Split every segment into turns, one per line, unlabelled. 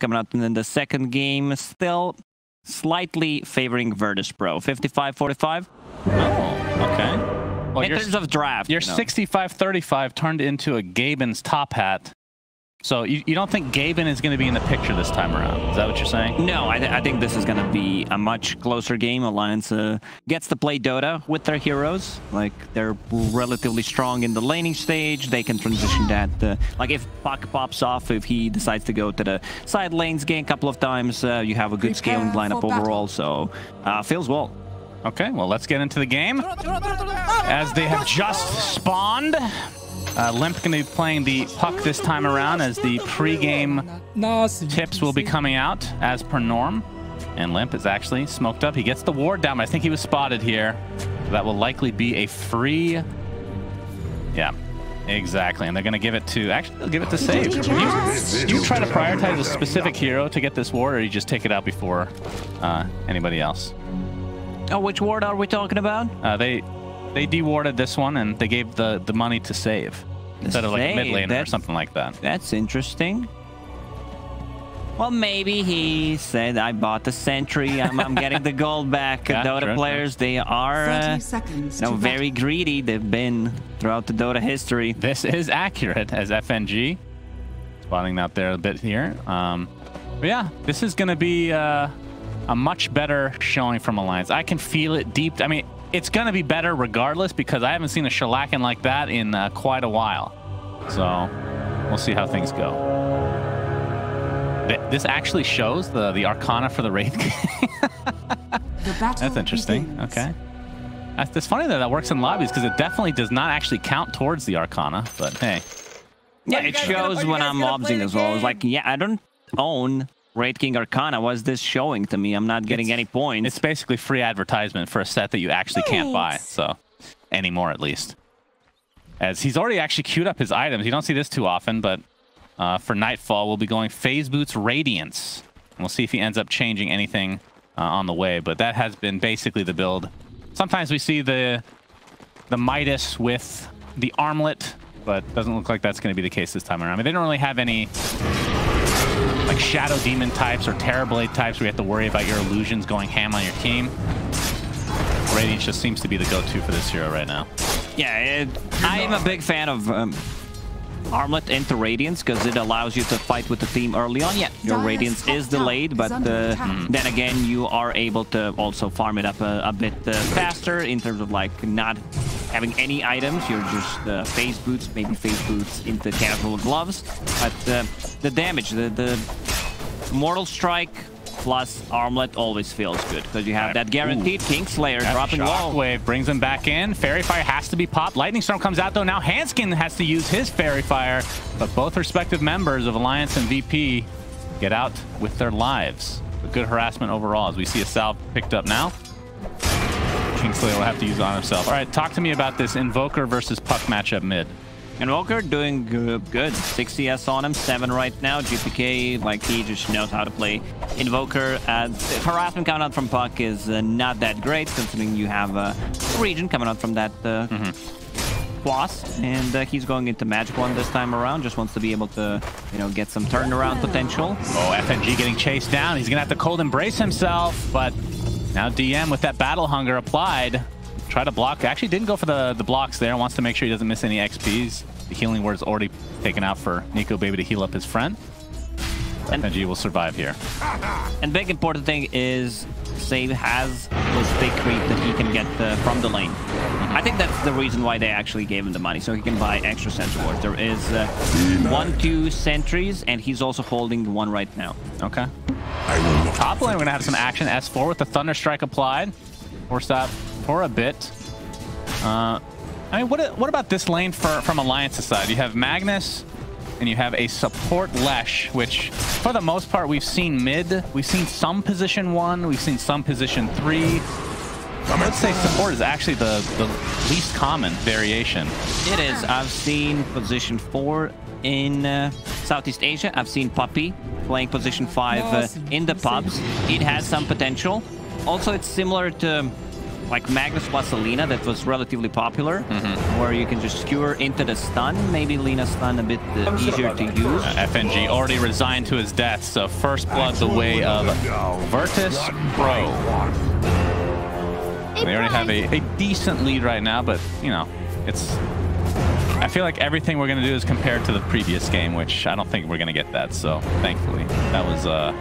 coming out in the second game. Still slightly favoring Virtus Pro. 55-45.
Oh, okay. Well,
in terms of draft.
Your 65-35 turned into a Gaben's top hat. So you don't think Gaben is going to be in the picture this time around? Is that what you're saying?
No, I think this is going to be a much closer game. Alliance gets to play Dota with their heroes. Like, they're relatively strong in the laning stage. They can transition that. Like, if Puck pops off, if he decides to go to the side lanes, gain a couple of times, you have a good scaling lineup overall. So, feels well.
Okay, well, let's get into the game. As they have just spawned. Limp going to be playing the Puck this time around, as the pre-game tips will be coming out as per norm. And Limp is actually smoked up. He gets the ward down, but I think he was spotted here. That will likely be a free... Yeah, exactly. And they're going to give it to... Actually, they'll give it to Save. Do you try to prioritize a specific hero to get this ward, or you just take it out before anybody else?
Oh, which ward are we talking about?
They dewarded this one, and they gave the money to Save instead of like mid lane or something like that.
That's interesting. Well, maybe he said, I bought the Sentry. I'm getting the gold back. Yeah, Dota players, they are very greedy. They've been throughout the Dota history.
This is accurate, as FNG spotting out there a bit here. But yeah, this is going to be a much better showing from Alliance. I can feel it deep. I mean, it's going to be better regardless, because I haven't seen a shellacking like that in quite a while. So we'll see how things go. This actually shows the Arcana for the Wraith game. That's interesting. Begins. Okay. It's funny that works in lobbies, because it definitely does not actually count towards the Arcana, but hey.
Yeah, it shows when I'm obsing as well. It's like, yeah, I don't own Wraith King Arcana. What's this showing to me? I'm not getting any points.
It's basically free advertisement for a set that you actually can't buy, so anymore at least. As he's already actually queued up his items. You don't see this too often, but for Nightfall, we'll be going Phase Boots Radiance. And we'll see if he ends up changing anything on the way, but that has been basically the build. Sometimes we see the Midas with the armlet, but doesn't look like that's going to be the case this time around. I mean, they don't really have any like Shadow Demon types or Terrorblade types where you have to worry about your illusions going ham on your team. Radiance just seems to be the go-to for this hero right now.
Yeah, I am a big fan of Armlet into Radiance, because it allows you to fight with the team early on. Yeah, your Radiance is delayed, but then again, you are able to also farm it up a bit faster in terms of like not having any items. You're just Phase Boots, maybe Phase Boots into casual gloves. But the damage, the Mortal Strike plus Armlet always feels good, because you have that guaranteed Kingslayer dropping low.
Shockwave brings him back in. Fairy Fire has to be popped. Lightning Storm comes out though. Now Hanskin has to use his Fairy Fire, but both respective members of Alliance and VP get out with their lives. A good harassment overall, as we see a salve picked up now. Kingslayer will have to use it on himself. All right, talk to me about this Invoker versus Puck matchup mid.
Invoker doing good. 6 CS on him, 7 right now. GPK, like, he just knows how to play Invoker. The harassment coming out from Puck is not that great, considering you have a region coming out from that boss. And he's going into Magic One this time around. Just wants to be able to, you know, get some turnaround potential.
Oh, FNG getting chased down. He's going to have to cold embrace himself, but now DM with that Battle Hunger applied. Try to block. Actually didn't go for the blocks there. Wants to make sure he doesn't miss any XPs. The healing word is already taken out for Nikobaby to heal up his friend. FNG will survive here.
And big important thing is Save has this big creep that he can get from the lane. I think that's the reason why they actually gave him the money, so he can buy extra sentry wards. There is 1-2 sentries, and he's also holding one right now.
Okay. Top lane, we're gonna have some action. S4 with the Thunder Strike applied. Force that for a bit. I mean, what about this lane from Alliance's side? You have Magnus, and you have a support Lesh, which for the most part we've seen mid. We've seen some position 1, we've seen some position 3. Let's say support is actually the least common variation.
It is. I've seen position 4 in Southeast Asia. I've seen Puppy playing position 5 in the pubs. It has some potential. Also, it's similar to like Magnus plus a Lina that was relatively popular, where you can just skewer into the stun. Maybe Lina's stun a bit easier to use.
FNG already resigned to his death, so first blood the way of Virtus Pro. They already have a decent lead right now, but, you know, it's... I feel like everything we're going to do is compared to the previous game, which I don't think we're going to get that, so thankfully. That was a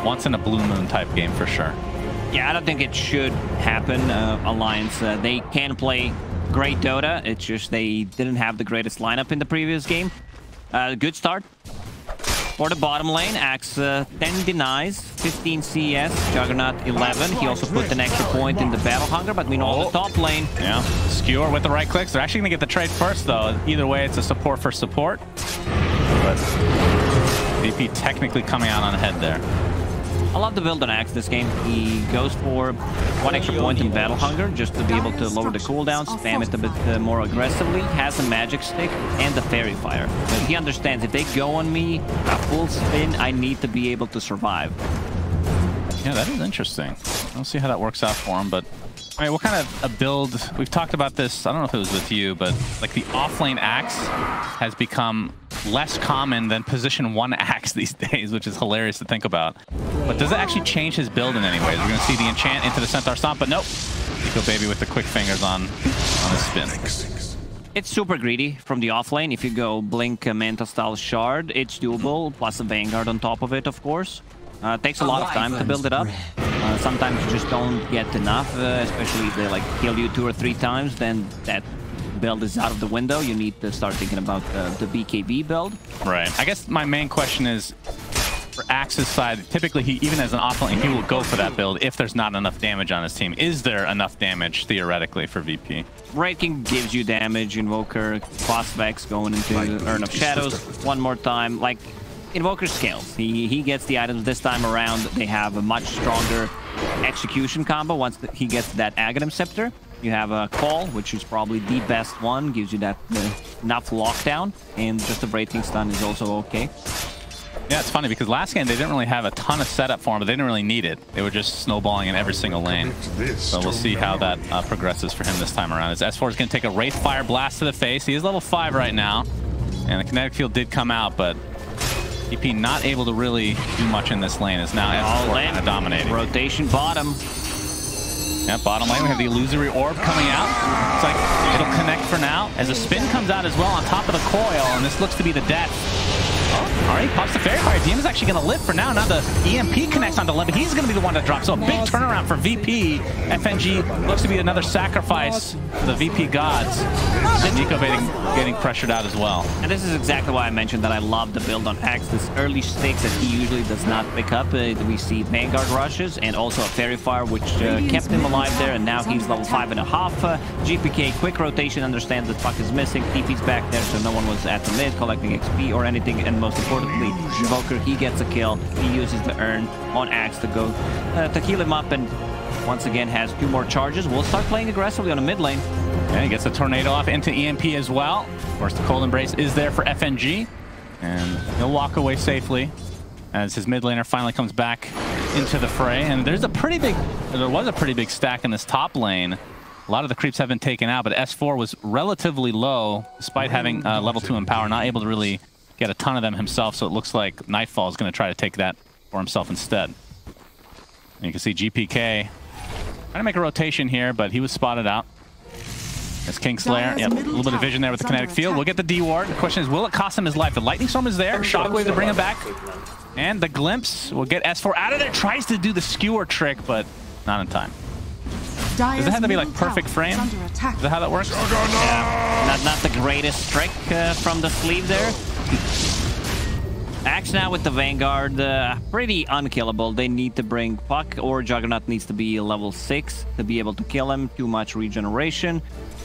once in a blue moon type game for sure.
Yeah, I don't think it should happen. Alliance, they can play great Dota. It's just they didn't have the greatest lineup in the previous game. Good start for the bottom lane. Axe 10 denies, 15 CS, Juggernaut 11. He also put an extra point in the battle hunger, but meanwhile the top lane.
Yeah, skewer with the right clicks. They're actually going to get the trade first, though. Either way, it's a support for support. But VP technically coming out on ahead there.
I love the build on Axe this game. He goes for one extra point in battle hunger just to be able to lower the cooldown, spam it a bit more aggressively. Has a magic stick and the fairy fire. So he understands if they go on me a full spin, I need to be able to survive.
Yeah, that is interesting. We'll see how that works out for him, but I mean, what kind of a build? We've talked about this, I don't know if it was with you, but like the offlane Axe has become less common than position 1 Axe these days, which is hilarious to think about. But does it actually change his build in any ways? We're going to see the enchant into the Centaur Stomp, but nope. Nikobaby with the quick fingers on his spin.
It's super greedy from the offlane. If you go Blink Manta style Shard, it's doable, plus a Vanguard on top of it, of course. Takes a lot of time to build it up. Sometimes you just don't get enough, especially if they like kill you 2 or 3 times, then that build is out of the window. You need to start thinking about the BKB build.
Right. I guess my main question is, for Axe's side, typically he, even as an offlane, he will go for that build if there's not enough damage on his team. Is there enough damage, theoretically, for VP?
Raid King gives you damage, Invoker, Phosphex going into Urn of Shadows one more time. Like, Invoker scales. He gets the items this time around. They have a much stronger execution combo once he gets that Aghanim Scepter. You have a Call, which is probably the best one. Gives you that enough lockdown. And just a Raid King stun is also okay.
Yeah, it's funny because last game they didn't really have a ton of setup for him, but they didn't really need it. They were just snowballing in every single lane. So we'll see how that progresses for him this time around. As S4 is going to take a Wraithfire Blast to the face. He is level 5 right now. And the kinetic field did come out, but EP not able to really do much in this lane. Is now S4 kind of dominating.
Rotation bottom.
Yeah, bottom lane, we have the Illusory Orb coming out. It's like it'll connect for now. As a spin comes out as well on top of the coil, and this looks to be the death. Oh, all right, pops the Fairy Fire. DM is actually going to live for now. Now the EMP connects onto 11. He's going to be the one to drop. So a big turnaround for VP. FNG looks to be another sacrifice for the VP gods. And Nico getting pressured out as well.
And this is exactly why I mentioned that I love the build on Axe. This early stick that he usually does not pick up. We see Vanguard rushes and also a Fairy Fire, which kept him alive there. And now he's level 5.5. GPK, quick rotation, understands that puck is missing. TP's back there, so no one was at the mid collecting XP or anything. And most importantly, Invoker, he gets a kill. He uses the Urn on Axe to go to heal him up, and once again has 2 more charges. We'll start playing aggressively on the mid lane.
Yeah, he gets a Tornado off into EMP as well. Of course, the Cold Embrace is there for FNG, and he'll walk away safely as his mid laner finally comes back into the fray. And there was a pretty big stack in this top lane. A lot of the creeps have been taken out, but S4 was relatively low despite having level 2 in power, not able to really get a ton of them himself, so it looks like Nightfall is going to try to take that for himself instead. And you can see GPK trying to make a rotation here, but he was spotted out. As Kingslayer, yep, a little bit of vision there with the kinetic field. We'll get the D-Ward. The question is, will it cost him his life? The Lightning Storm is there. Shockwave to bring him back. And the Glimpse will get S4 out of there. Tries to do the skewer trick, but not in time. Does it have to be like perfect frame? Is that how that works?
Yeah, not the greatest trick from the sleeve there. Axe now with the Vanguard, pretty unkillable. They need to bring Puck, or Juggernaut needs to be level 6 to be able to kill him. Too much regeneration.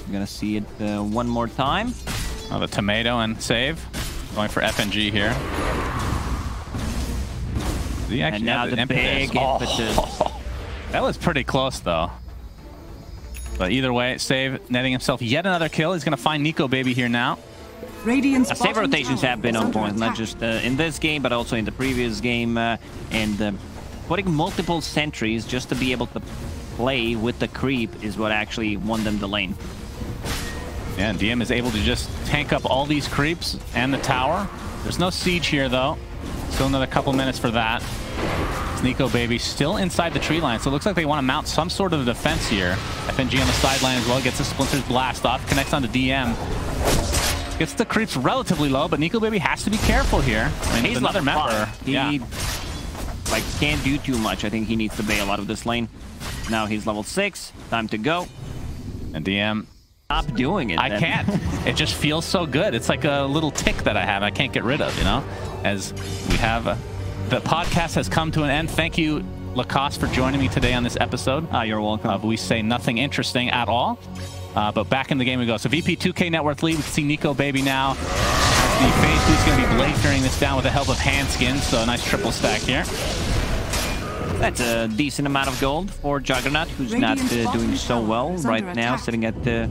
We're gonna see it one more time.
Oh, the Tomato and save. Going for FNG here.
And now the big impetus.
That was pretty close though. But either way, save netting himself yet another kill. He's gonna find Nikobaby here now.
Save rotations have been on point, not just in this game, but also in the previous game. And putting multiple sentries just to be able to play with the creep is what actually won them the lane.
Yeah, and DM is able to just tank up all these creeps and the tower. There's no siege here, though. Still another couple minutes for that. Nikobaby still inside the tree line, so it looks like they want to mount some sort of defense here. FNG on the sideline as well, gets the Splinter's blast off, connects onto DM. Gets the creeps relatively low, but Nikobaby has to be careful here. I mean, he's another member.
He like can't do too much. I think he needs to bail out of this lane. Now he's level 6. Time to go.
And DM...
Stop doing it.
I can't. It just feels so good. It's like a little tick that I have I can't get rid of, you know? As we have... the podcast has come to an end. Thank you, Lacoste, for joining me today on this episode.
You're welcome.
We say nothing interesting at all. But back in the game we go. So VP 2K net worth lead. We can see Nikobaby now. The phase boost going to be blazing this down with the help of Handskin. So a nice triple stack here.
That's a decent amount of gold for Juggernaut, who's not doing so well right now, sitting at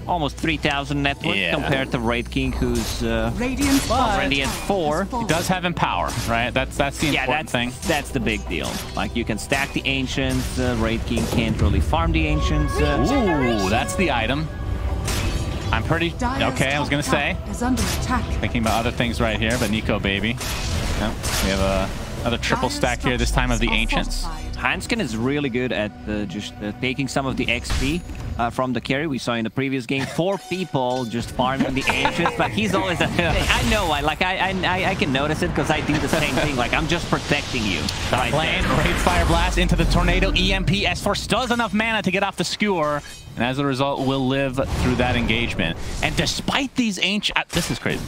almost 3,000 net worth compared to Raid King, who's already at 4.
He does have Empower, right? That's the important thing.
That's the big deal. Like, you can stack the Ancients. Raid King can't really farm the Ancients.
Ooh, that's the item. I'm pretty... Okay, I was going to say. Thinking about other things right here, but Nikobaby. Yep, we have another triple stack here, this time of the Ancients.
Hanskin is really good at just taking some of the XP from the carry. We saw in the previous game 4 people just farming the Ancients, but he's always I know, I can notice it because I do the same thing. Like, I'm just protecting you.
Playing Great Fire Blast into the Tornado. EMP S4 still has enough mana to get off the skewer, and as a result will live through that engagement. And despite these Ancients, this is crazy.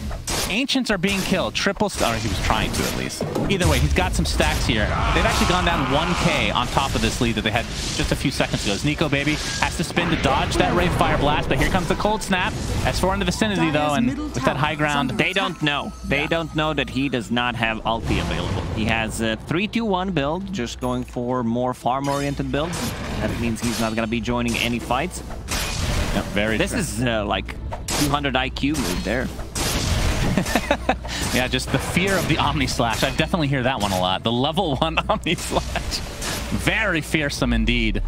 Ancients are being killed. Triple, or he was trying to at least. Either way, he's got some stacks here. They've actually gone down 1k on top of this lead that they had just a few seconds ago. Nikobaby has to spin to dodge that Wraith Fire Blast, but here comes the Cold Snap. S4 in the vicinity though, and with that high ground,
they don't know. They don't know that he does not have ulti available. He has a 3-2-1 build, just going for more farm-oriented builds. That means he's not going to be joining any fights.
Yep, very
this
true.
Is like 200 IQ move there.
Yeah, just the fear of the Omni Slash. I definitely hear that one a lot. The level 1 Omni Slash. Very fearsome indeed.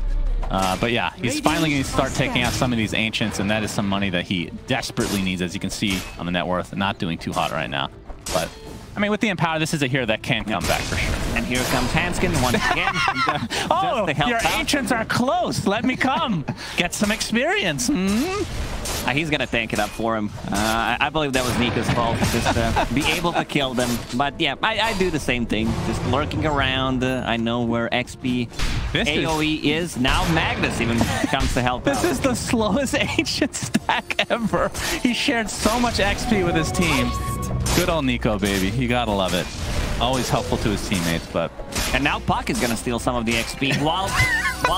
But yeah, he's finally going to start taking out some of these Ancients, and that is some money that he desperately needs, as you can see on the net worth. Not doing too hot right now. But, I mean, with the Empower, this is a hero that can come back for sure.
And here comes Hanskin once again.
Oh, your Ancients are close. Let me come. Get some experience.
He's going to tank it up for him. I believe that was Niko's fault, just be able to kill them. But yeah, I do the same thing, just lurking around. I know where XP AoE is. Now Magnus even comes to help out.
This is the slowest Ancient stack ever. He shared so much XP with his team. Good old Nikobaby. You gotta love it. Always helpful to his teammates, but...
And now Puck is going to steal some of the XP while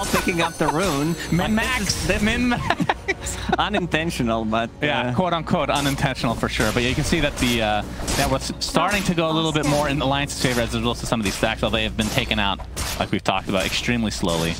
picking up the rune.
Min-max! Min-max!
Unintentional, but...
Yeah, quote-unquote unintentional for sure. But yeah, you can see that that was starting to go a little bit more in Alliance's favor as a result of some of these stacks, although they have been taken out, like we've talked about, extremely slowly.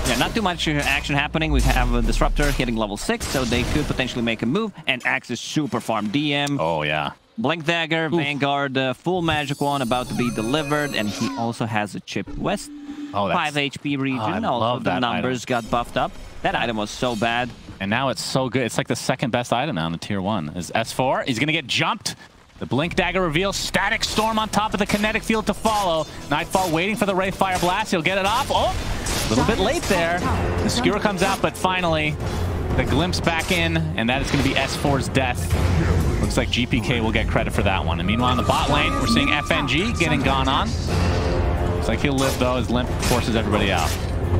Yeah, not too much action happening. We have a Disruptor hitting level 6, so they could potentially make a move. And Axe is super farm. DM.
Oh, yeah.
Blink Dagger, oof. Vanguard, full magic one about to be delivered, and he also has a Chipped West. 5 HP region. Also, the numbers got buffed up. That item was so bad.
And now it's so good. It's like the second best item now in the tier 1. Is S4. He's going to get jumped. The Blink Dagger reveals Static Storm on top of the kinetic field to follow. Nightfall waiting for the Wraith Fire Blast. He'll get it off. Oh, a little bit late there. The Skewer comes out, but finally the glimpse back in, and that is going to be S4's death. Looks like GPK will get credit for that one. And meanwhile, in the bot lane, we're seeing FNG getting gone on. Looks like he'll live, though, as Limp forces everybody out.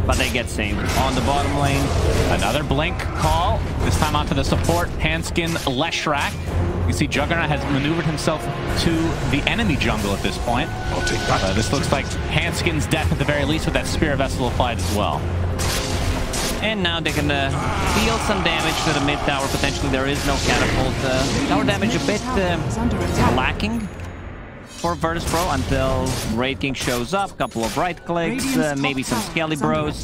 But they get saved on the bottom lane.
Another Blink call, this time onto the support, Handskin Leshrak. You see Juggernaut has maneuvered himself to the enemy jungle at this point.
I'll take that.
This looks like Handskin's death at the very least, with that Spear Vessel applied as well.
And now they can deal some damage to the mid tower. Potentially there is no catapult. Tower damage a bit lacking for Virtus Pro until Raid King shows up. Couple of right clicks, maybe some Skelly Bros.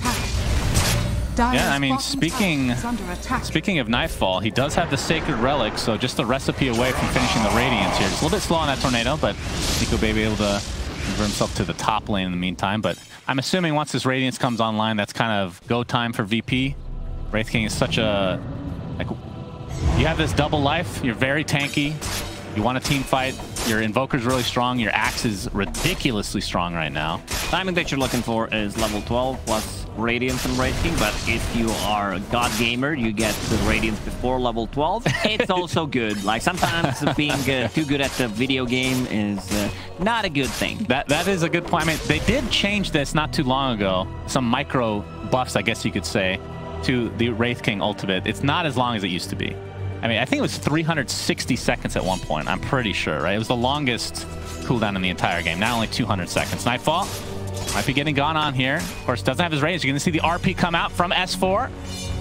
Yeah, I mean, speaking of Nightfall, he does have the Sacred Relic, so just a recipe away from finishing the Radiance here. It's a little bit slow on that Tornado, but Nikobaby able to move himself to the top lane in the meantime. But I'm assuming once this Radiance comes online, that's kind of go time for VP. Wraith King is such a... like, you have this double life, you're very tanky, you want a team fight, your Invoker's really strong, your Axe is ridiculously strong right now.
Timing that you're looking for is level 12 plus Radiance and Wraith King, but if you are a God Gamer, you get the Radiance before level 12. It's also good. Like, sometimes being too good at the video game is not a good thing.
That is a good point. I mean, they did change this not too long ago. Some micro buffs, I guess you could say, to the Wraith King ultimate. It's not as long as it used to be. I mean, I think it was 360 seconds at one point. I'm pretty sure, right? It was the longest cooldown in the entire game. Now only 200 seconds. Nightfall might be getting gone on here. Of course, doesn't have his range. You're going to see the RP come out from S4.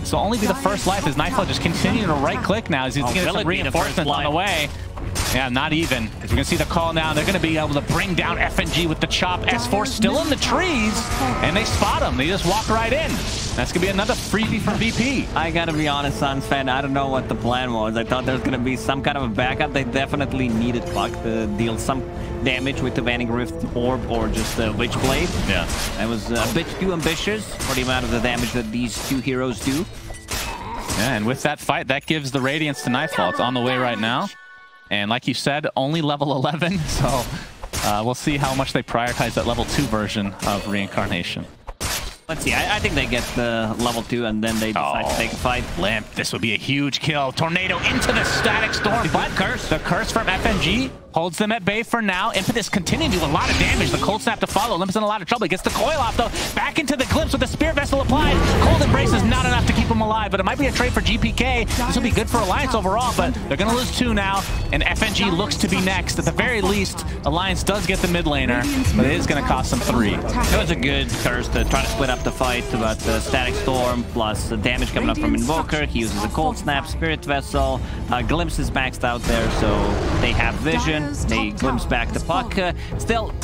This will only be the first life as Nightfall just continuing to right-click now as he's going to get some reinforcements on the way. Yeah, not even. As we're going to see the call now, they're going to be able to bring down FNG with the chop. S4 still in the trees, and they spot him. They just walk right in. That's going to be another freebie from VP.
I got to be honest, Suns fan, I don't know what the plan was. I thought there was going to be some kind of a backup. They definitely needed Puck to deal some damage with the Vanning Rift Orb or just the Witchblade.
Yeah.
That was a bit too ambitious for the amount of the damage that these two heroes do.
Yeah, and with that fight, that gives the Radiance to Nightfall. It's on the way right now. And like you said, only level 11, so we'll see how much they prioritize that level 2 version of Reincarnation.
Let's see, I think they get the level 2 and then they decide to take a fight.
Limp, this would be a huge kill. Tornado into the Static Storm, but the curse from FNG holds them at bay for now. Impetus continuing to do a lot of damage. The Cold Snap to follow. Limp's in a lot of trouble. He gets the coil off, though. Back into the Glimpse with the Spear Vessel applied. Cold Embrace is not enough to keep him alive, but it might be a trade for GPK. This will be good for Alliance overall, but they're going to lose 2 now, and FNG looks to be next. At the very least, Alliance does get the mid laner, but it is going to cost them 3.
It was a good curse to try to split up the fight, but the Static Storm plus the damage coming up from Invoker. He uses a Cold Snap, Spirit Vessel. Glimpse is maxed out there, so they have vision. They glimpse back the Puck. Still,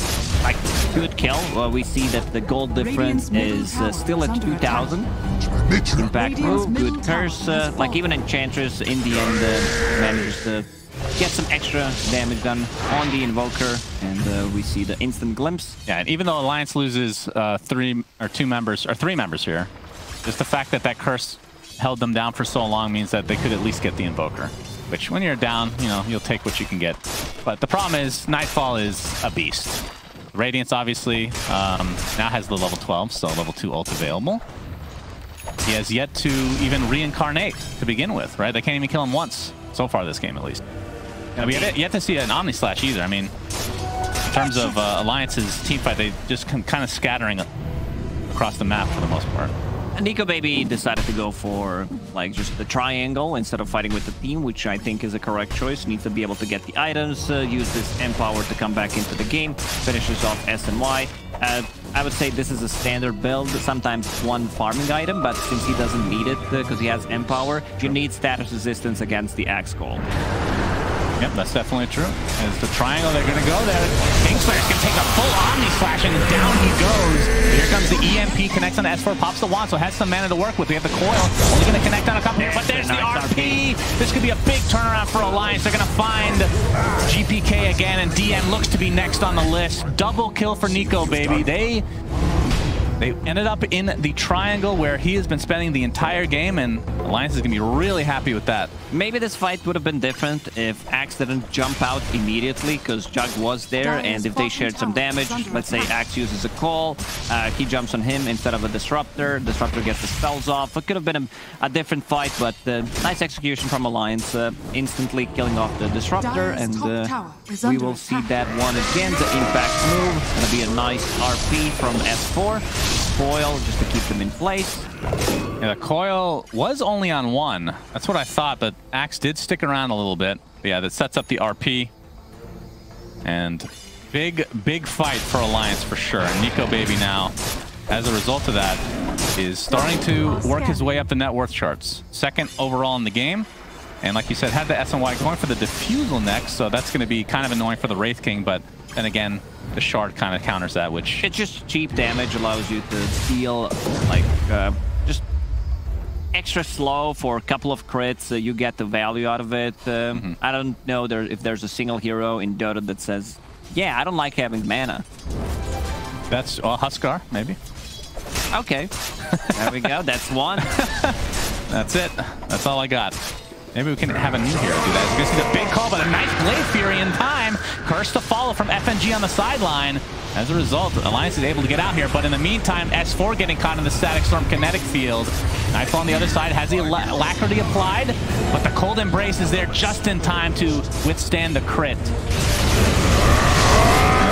like, good kill. We see that the gold difference is still at 2,000. Impact move, good curse. Like, even Enchantress in the end manages to get some extra damage done on the Invoker, and we see the instant glimpse.
Yeah, and even though Alliance loses 3 members here, just the fact that that curse held them down for so long means that they could at least get the Invoker. Which, when you're down, you know, you'll take what you can get. But the problem is, Nightfall is a beast. Radiance, obviously, now has the level 12, so level 2 ult available. He has yet to even reincarnate to begin with, right? They can't even kill him once, so far this game at least. And we have yet to see an Omni Slash either. I mean, in terms of Alliance's team fight, they just kind of scattering across the map for the most part.
Nikobaby decided to go for, like, just the triangle instead of fighting with the team, which I think is a correct choice. Needs to be able to get the items, use this Empower to come back into the game, finishes off S and Y. I would say this is a standard build, sometimes one farming item, but since he doesn't need it because he has Empower, you need status resistance against the Axe Call.
Yep, that's definitely true. As the triangle, they're going to go there. Kingslayer's going to take a full Omni Slash, and down he goes. Here comes the EMP, connects on the S4, pops the wand, so has some mana to work with. We have the coil, only going to connect on a couple here, but there's the RP. This could be a big turnaround for Alliance. They're going to find GPK again, and DM looks to be next on the list. Double kill for Nikobaby. They ended up in the triangle where he has been spending the entire game, and Alliance is going to be really happy with that.
Maybe this fight would have been different if Axe didn't jump out immediately, because Jug was there, and if they shared some damage, let's say Axe uses a call, he jumps on him instead of a Disruptor, Disruptor gets the spells off. It could have been a different fight, but nice execution from Alliance, instantly killing off the Disruptor, and we will see that one again, the impact move. Gonna be a nice RP from S4. Coil just to keep them in place.
Yeah, the coil was only on 1. That's what I thought, but Axe did stick around a little bit. But yeah, that sets up the RP. And big fight for Alliance for sure. And Nikobaby now, as a result of that, is starting to work his way up the net worth charts. 2nd overall in the game. And like you said, had the SNY going for the Diffusal next, so that's going to be kind of annoying for the Wraith King, but then again, the Shard kind of counters that, which...
It's just cheap damage, allows you to deal, like, just extra slow for a couple of crits. You get the value out of it. I don't know if there's a single hero in Dota that says Yeah, I don't like having mana.
That's Huskar, maybe.
Okay. There we go. That's one.
That's it. That's all I got. Maybe we can have a new hero do that. This is a big call, but a nice Blade Fury in time. Curse to follow from FNG on the sideline. As a result, Alliance is able to get out here, but in the meantime, S4 getting caught in the Static Storm kinetic field. Nightfall on the other side has the Alacrity applied, but the Cold Embrace is there just in time to withstand the crit.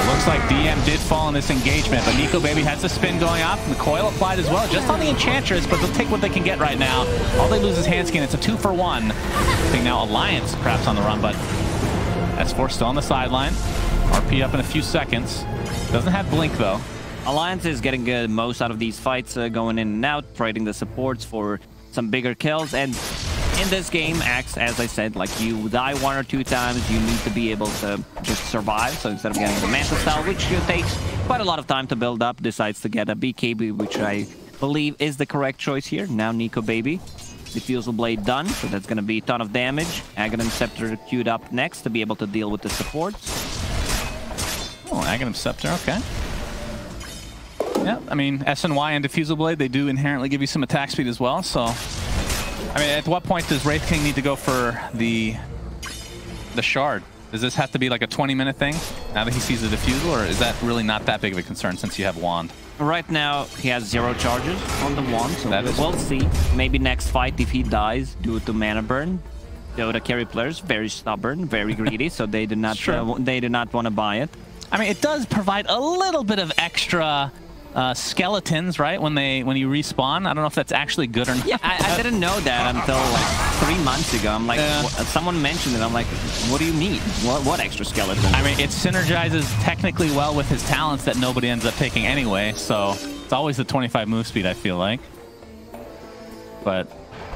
Looks like DM did fall in this engagement, but Nikobaby has the spin going off, and the coil applied as well, just on the Enchantress, but they'll take what they can get right now. All they lose is hand skin. It's a 2-for-1. I think now Alliance perhaps on the run, but S4 still on the sideline. RP up in a few seconds. Doesn't have blink though.
Alliance is getting most out of these fights, going in and out, trading the supports for some bigger kills, and in this game, Axe, as I said, like you die 1 or 2 times, you need to be able to just survive. So instead of getting the Manta style, which takes quite a lot of time to build up, decides to get a BKB, which I believe is the correct choice here. Now Nikobaby, Diffusal Blade done, so that's going to be a ton of damage. Aghanim Scepter queued up next to be able to deal with the supports.
Oh, Aghanim Scepter, okay. Yeah, I mean, SNY and Diffusal Blade, they do inherently give you some attack speed as well, so... I mean, at what point does Wraith King need to go for the shard? Does this have to be like a 20-minute thing now that he sees the Diffusal, or is that really not that big of a concern since you have Wand?
Right now, he has 0 charges on the Wand, so we'll see. Maybe next fight, if he dies due to mana burn. Dota carry players, very stubborn, very greedy, so they do not want to buy it.
I mean, it does provide a little bit of extra... skeletons, right? When you respawn. I don't know if that's actually good or not.
Yeah, I didn't know that until like 3 months ago. I'm like, someone mentioned it. I'm like, what do you mean? What extra skeleton?
I mean, it synergizes technically well with his talents that nobody ends up taking anyway. So it's always the 25 move speed, I feel like. But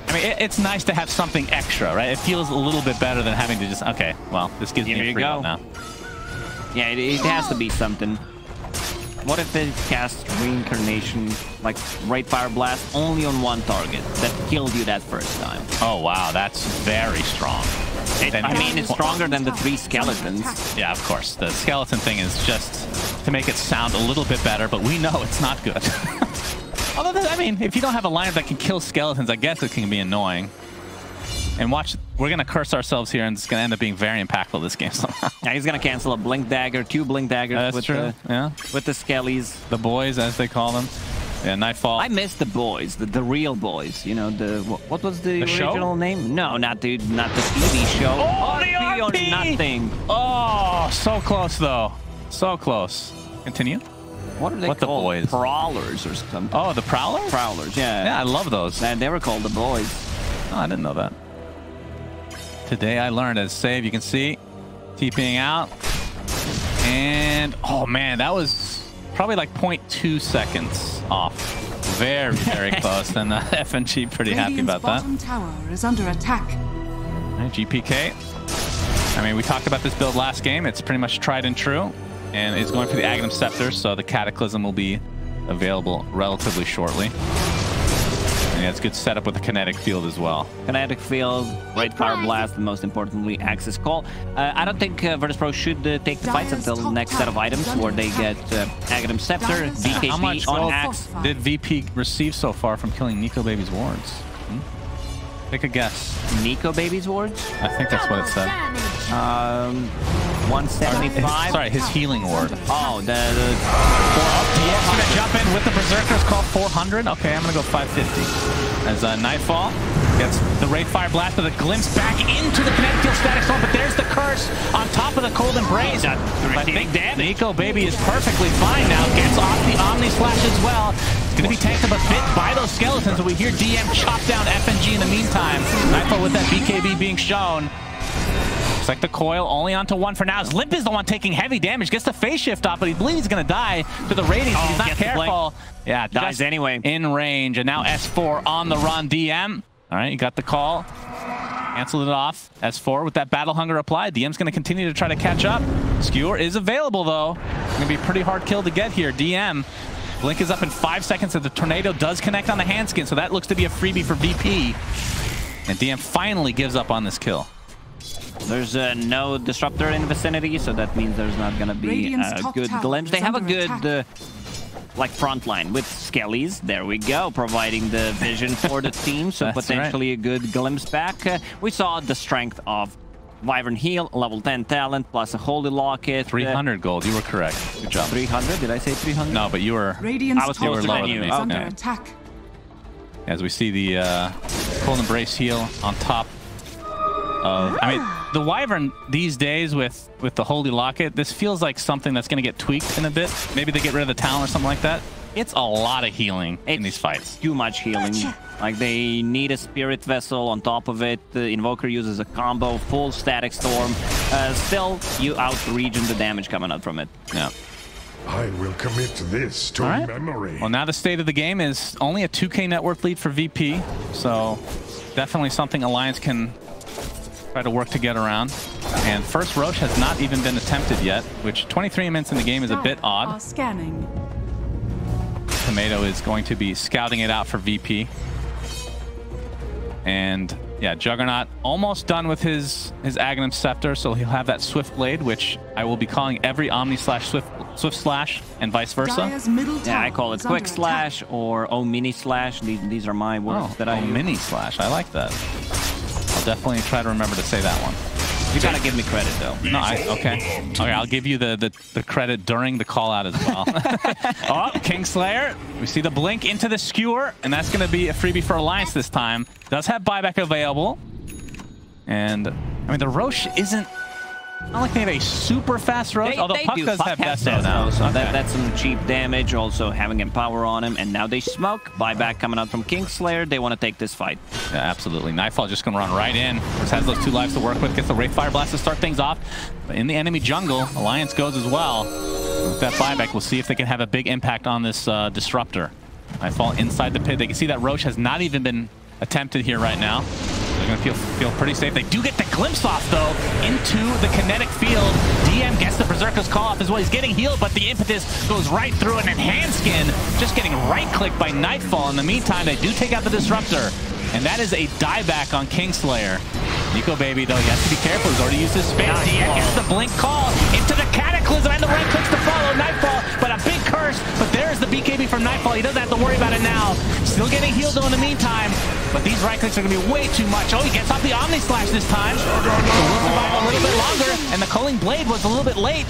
I mean, it's nice to have something extra, right? It feels a little bit better than having to just, okay, well, this gives me a free now.
Yeah, it has to be something. What if they cast Reincarnation, like Great Fire Blast, only on 1 target that killed you that first time?
Oh, wow, that's very strong.
I mean, it's stronger than the 3 skeletons.
Yeah, of course. The skeleton thing is just to make it sound a little bit better, but we know it's not good. Although, I mean, if you don't have a lineup that can kill skeletons, I guess it can be annoying. And watch, we're going to curse ourselves here, and it's going to end up being very impactful this game somehow.
Yeah, he's going to cancel a Blink Dagger, 2 Blink Daggers with the Skellies.
The boys, as they call them. Yeah, Nightfall.
I miss the boys, the real boys. You know, what was the original name? No, not the TV show.
Oh, the RP!
Or nothing.
Oh, so close, though. So close. Continue.
What are they called?
The boys?
Prowlers or something.
Oh, the Prowlers?
Prowlers, yeah.
Yeah, I love those.
And they were called the boys.
Oh, I didn't know that. Today I learned, as Save, you can see, TPing out. And, oh man, that was probably like 0.2 seconds off. Very, very close. And FNG pretty happy about that.
Tower is under attack.
Right, GPK. I mean, we talked about this build last game. It's pretty much tried and true. And it's going for the Aghanim Scepter, so the Cataclysm will be available relatively shortly. And yeah, it's good setup with the kinetic field as well.
Kinetic field, Great Fire Blast, and most importantly, Axis Call. I don't think Virtus.pro should take the fights until the next set of items where they get Aghanim Scepter, BKB
How much
on Axe.
did VP receive so far from killing Nikobaby's wards? Take a guess.
Nikobaby's wards?
I think that's what it said.
175.
Sorry, his healing ward.
Oh,
DX gonna jump in with the Berserker's Call 400. Okay, I'm gonna go 550. As Nightfall gets the Wraith Fire Blast with a glimpse back into the kinetic field Static Storm, but there's the curse on top of the Cold Embrace. I think Nikobaby is perfectly fine now. Gets off the Omni Slash as well. It's gonna be tanked up a bit by those skeletons, but we hear DM chop down FNG in the meantime. Nightfall with that BKB being shown. Looks like the coil only onto 1 for now. As Limp is the one taking heavy damage. Gets the phase shift off, but he believes he's going to die to the Radiance. He's not careful. Yeah,
dies anyway.
In range. And now S4 on the run. DM. All right, you got the call. Canceled it off. S4 with that Battle Hunger applied. DM's going to continue to try to catch up. Skewer is available, though. It's going to be a pretty hard kill to get here. DM. Blink is up in 5 seconds. And the Tornado does connect on the Handskin, so that looks to be a freebie for VP. And DM finally gives up on this kill.
There's no disruptor in the vicinity, so that means there's not gonna be a good glimpse. They have a good like front line with Skellies. There we go, providing the vision for the team, so potentially a good glimpse back. We saw the strength of Wyvern Heal, level 10 talent, plus a Holy Locket.
300 gold, you were correct. Good job.
300? Did I say 300?
No, but you were...
I was closer than you.
Under attack.
As we see the Cold Embrace heal on top of... I mean, the Wyvern these days with the Holy Locket, this feels like something that's going to get tweaked in a bit. Maybe they get rid of the talent or something like that. It's a lot of healing in these fights.
Too much healing. Like, they need a Spirit Vessel on top of it. The Invoker uses a combo, full Static Storm. Still, you out-regen the damage coming out from it.
Yeah.
I will commit this to memory.
Well, now the state of the game is only a 2K net worth lead for VP. So, definitely something Alliance can try to work to get around. And first Roche has not even been attempted yet, which 23 minutes in the game is a bit odd.
Scanning.
Tomato is going to be scouting it out for VP. And yeah, Juggernaut almost done with his Aghanim Scepter, so he'll have that Swift Blade, which I will be calling every Omni slash Swift Slash and vice versa.
Yeah, I call it Quick Slash or O Mini Slash. These are my words that I use.
Mini Slash, I like that. I'll definitely try to remember to say that one.
You gotta give me credit, though.
No, okay. Okay, I'll give you the credit during the call out as well. Oh, Kingslayer. We see the blink into the skewer, and that's going to be a freebie for Alliance this time. Does have buyback available. And, I mean, the Roche isn't... Not like they have a super fast Roche, although Puck does have Desto now.
So that's some cheap damage, also having Empower on him. And now they smoke. Buyback coming out from Kingslayer. They want to take this fight.
Yeah, absolutely. Nightfall just going to run right in. Just has those 2 lives to work with. Gets the Wraith Fire Blast to start things off. But in the enemy jungle, Alliance goes as well. With that buyback, we'll see if they can have a big impact on this Disruptor. Nightfall inside the pit. They can see that Roche has not even been attempted here right now. They're going to feel pretty safe. They do get the glimpse off, though, into the kinetic field. DM gets the Berserker's Call off as well. He's getting healed, but the impetus goes right through, and then Handskin just getting right-clicked by Nightfall. In the meantime, they do take out the Disruptor, and that is a dieback on Kingslayer. Nikobaby, though, he has to be careful. He's already used his space. DM gets the blink call into the Cataclysm, and the right clicks to follow Nightfall, but a big curse. But there's the BKB from Nightfall. He doesn't have to worry about it now. Still getting healed, though, in the meantime. But these right clicks are going to be way too much. Oh, he gets off the Omni Slash this time. So we'll survive a little bit longer. And the Culling Blade was a little bit late.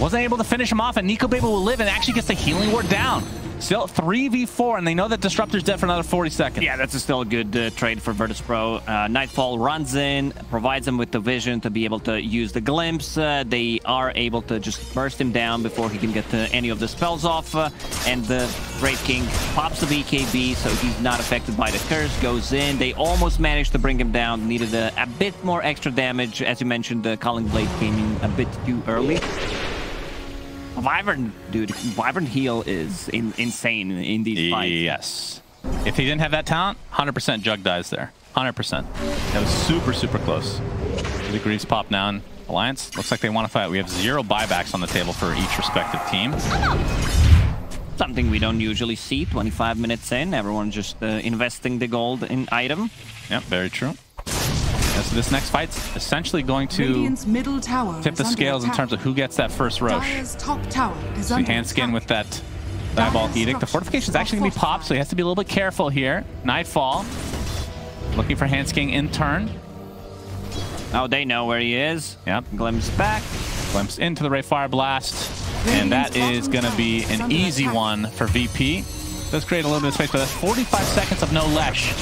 Wasn't able to finish him off, and Nikobaby will live and actually gets the Healing Ward down. Still 3v4, and they know that Disruptor's dead for another 40 seconds.
Yeah, that's still a good trade for Virtus Pro. Nightfall runs in, provides them with the vision to be able to use the glimpse. They are able to just burst him down before he can get any of the spells off. And the Great King pops the BKB, so he's not affected by the curse. Goes in. They almost managed to bring him down. Needed a bit more extra damage. As you mentioned, the Culling Blade came in a bit too early. Wyvern, dude, Wyvern heal is insane in these fights.
Yes. If he didn't have that talent, 100% Jug dies there. 100%. That was super, super close. The Greaves pop down. Alliance, looks like they want to fight. We have 0 buybacks on the table for each respective team.
Something we don't usually see 25 minutes in. Everyone's just investing the gold in item.
Yep, very true. So this next fight's essentially going to tip the scales in terms of who gets that first Roche. See Handskin with that Diabolic Edict. The fortification is actually going to be popped, so he has to be a little bit careful here. Nightfall looking for Handskin in turn.
Oh, they know where he is.
Yep.
Glimpse back.
Glimpse into the Wraith Fire Blast. And that is going to be an easy one for VP. Does create a little bit of space, but that's 45 seconds of no Lesh.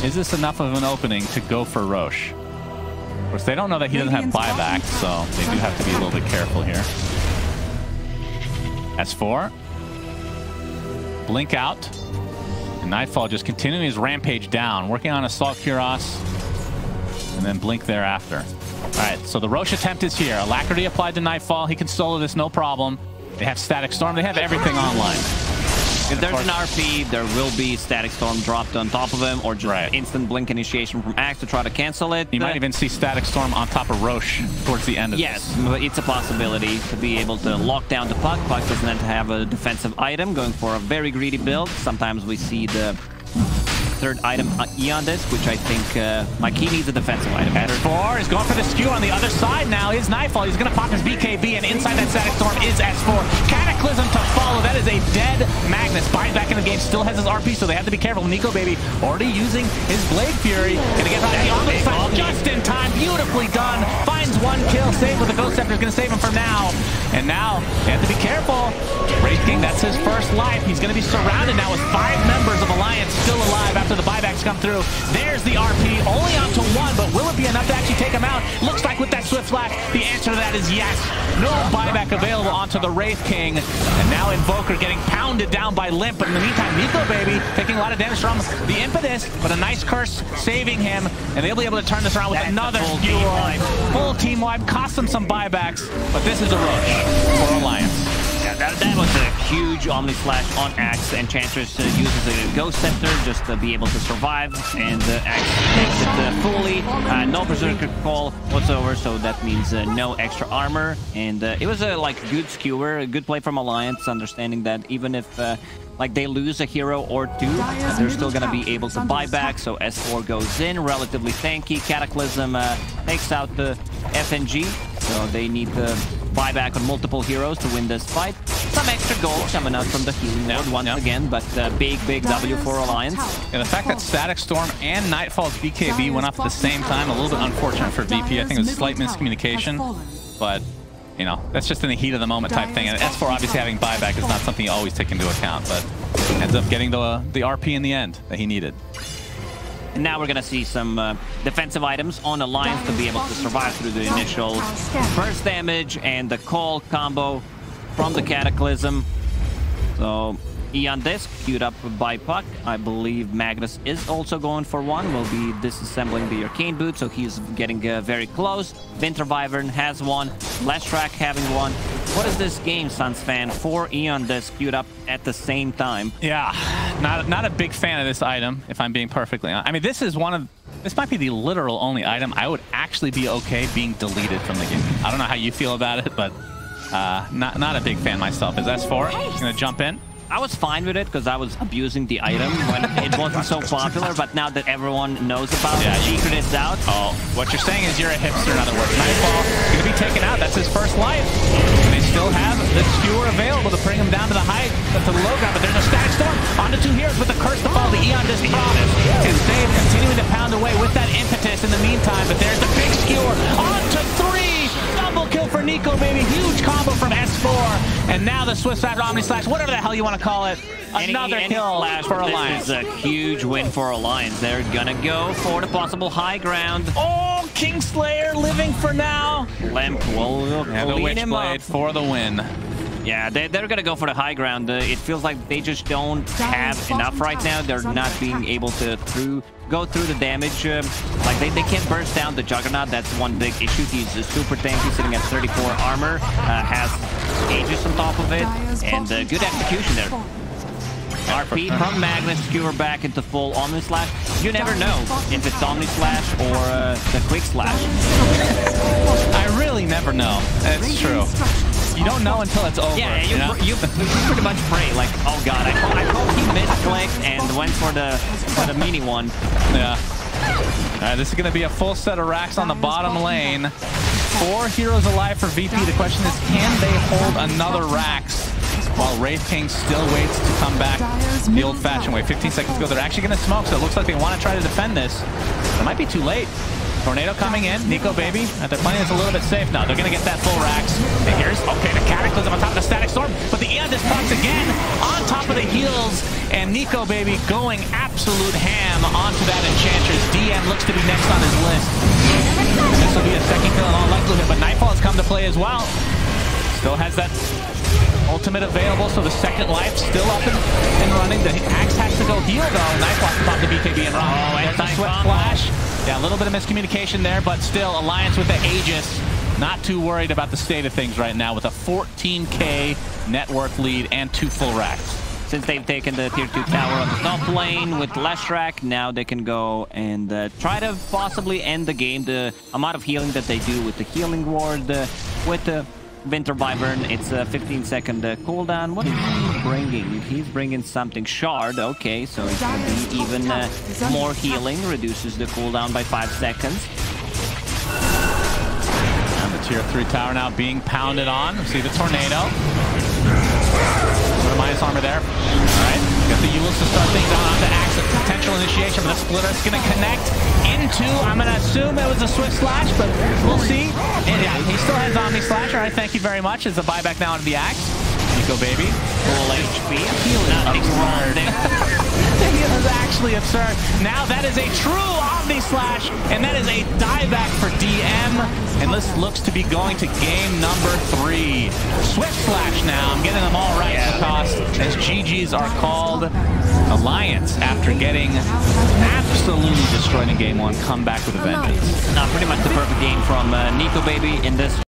Is this enough of an opening to go for Roche? Of course, they don't know that he doesn't have buyback, so they do have to be a little bit careful here. S4. Blink out. And Nightfall just continuing his rampage down, working on Assault Cuirass, and then Blink thereafter. All right, so the Roche attempt is here. Alacrity applied to Nightfall. He can solo this, no problem. They have Static Storm. They have everything online.
If there's an RP, there will be Static Storm dropped on top of him, or just instant Blink initiation from Axe to try to cancel it.
You might even see Static Storm on top of Roche towards the end of this.
Yes, but it's a possibility to be able to lock down the Puck. Puck doesn't have to have a defensive item, going for a very greedy build. Sometimes we see the third item, Eon Disc, which I think Mikey needs a defensive item.
S4 is going for the skew on the other side now. Is Nightfall. He's going to pop his BKB, and inside that Static Storm is S4. Cataclysm to follow. That is a dead Magnus. Buys back in the game. Still has his RP, so they have to be careful. Nikobaby already using his Blade Fury. Going to get the Omni Slash just in time. Beautifully done. Finds one kill. Save with the Ghost Scepter. Is going to save him for now. And now, they have to be careful. Wraith King, that's his first life. He's going to be surrounded now with 5 members of Alliance still alive after the buybacks come through. There's the RP, only onto 1, but will it be enough to actually take him out? Looks like with that Swift Flash, the answer to that is yes. No buyback available onto the Wraith King. And now Invoker getting pounded down by Limp. But in the meantime, Nikobaby taking a lot of damage from the Impetus, but a nice curse saving him. And they'll be able to turn this around with another skewer. Full team wipe, cost them some buybacks, but this is a rush for Alliance.
Yeah, that was a huge Omni Slash on Axe. Enchantress uses a Ghost Scepter just to be able to survive, and Axe takes it fully. No Berserker Call whatsoever, so that means no extra armor. And it was a good skewer, a good play from Alliance, understanding that even if like they lose a hero or 2, they're still gonna be able to buy back. So S4 goes in, relatively tanky. Cataclysm takes out the FNG, so they need to buy back on multiple heroes to win this fight. Some extra gold coming out from the healing node once again, but big W for Alliance.
And the fact that Static Storm and Nightfall's BKB went off at the same time, a little bit unfortunate for VP. I think it was slight miscommunication, but you know, that's just in the heat of the moment type thing. And S4 obviously having buyback is not something you always take into account, but ends up getting the RP in the end that he needed.
And now we're going to see some defensive items on Alliance to be able to survive through the initial burst damage and the call combo from the Cataclysm. So Eon Disc queued up by Puck. I believe Magnus is also going for one. Will be disassembling the Arcane Boot, so he's getting very close. Winter Wyvern has one. Leshrac having one. What is this game, Suns fan? 4 Eon Disc queued up at the same time.
Yeah, not a big fan of this item, if I'm being perfectly honest. I mean, this might be the literal only item I would actually be okay being deleted from the game. I don't know how you feel about it, but not a big fan myself. Is S4 gonna jump in?
I was fine with it because I was abusing the item when it wasn't so popular, but now that everyone knows about it, the secret is out.
Oh, what you're saying is you're a hipster, in other words. Nightfall gonna be taken out. That's his first life. And they still have the skewer available to bring him down to the high, to the low ground, but there's a Static Storm onto 2 heroes with the curse to fall. The Eon Disc promise is Dave continuing to pound away with that impetus in the meantime, but there's the big skewer onto 3. Double kill for Nikobaby. Huge combo from S4. And now the Swift Slash, Omni Slash, whatever the hell you want to call it. Another kill for Alliance.
This is a huge win for Alliance. They're gonna go for the possible high ground.
Oh, Kingslayer living for now.
Lemp will clean him up
for the win.
Yeah, they're gonna go for the high ground. It feels like they just don't have enough right now. They're not being able to go through the damage. Like they can't burst down the Juggernaut. That's one big issue. He's super tanky, sitting at 34 armor, has Aegis on top of it, and good execution there. RP from Magnus, skewer back into full Omni Slash. You never know if it's Omni Slash or the Quick Slash.
I really never know. That's true. You don't know until it's over.
Yeah, you pretty much pray like, oh god, I hope he misclicked and went for the mini one.
Yeah. All right, this is going to be a full set of racks on the bottom lane. 4 heroes alive for VP. The question is, can they hold another racks while Wraith King still waits to come back the old-fashioned way? 15 seconds to go. They're actually going to smoke, so it looks like they want to try to defend this. It might be too late. Tornado coming in. Nikobaby, they're playing this a little bit safe now. They're going to get that full racks. And here's, okay, the Cataclysm on top of the Static Storm, but the Eon Disc procs again on top of the heels, and Nikobaby going absolute ham onto that Enchantress. DM looks to be next on his list. And this will be a second kill in all likelihood, but Nightfall has come to play as well. Still has that ultimate available, so the second life still up and running. The Axe has to go heal, though. Nightfall can pop the BKB and run. Oh, and Swift Flash. Yeah, a little bit of miscommunication there, but still, Alliance with the Aegis. Not too worried about the state of things right now with a 14k net worth lead and 2 full racks.
Since they've taken the tier 2 tower on the top lane with Leshrac, now they can go and try to possibly end the game. The amount of healing that they do with the healing ward, with the Winter Wyvern, it's a 15-second cooldown. What is he bringing? He's bringing something. Shard, okay, so it's going to be even more healing. Reduces the cooldown by 5 seconds.
And the tier 3 tower now being pounded on. See the tornado. Minus armor there. Alright, got the Yules to start things out on the Axe. Potential initiation, but the Splitter's going to connect into, I'm going to assume it was a Swift Slash, but we'll see. And yeah, he still has Omni Slash. Alright, thank you very much. It's a buyback now into the Axe. Nikobaby. Full HP. Healing absurd. It is actually absurd. Now that is a true Omni Slash, and that is a dieback for DM. And this looks to be going to game number 3. Swift Slash now. I'm getting them all right at the cost, as GGs are called. Alliance, after getting absolutely destroyed in game 1, come back with a vengeance.
Pretty much the perfect game from Nikobaby in this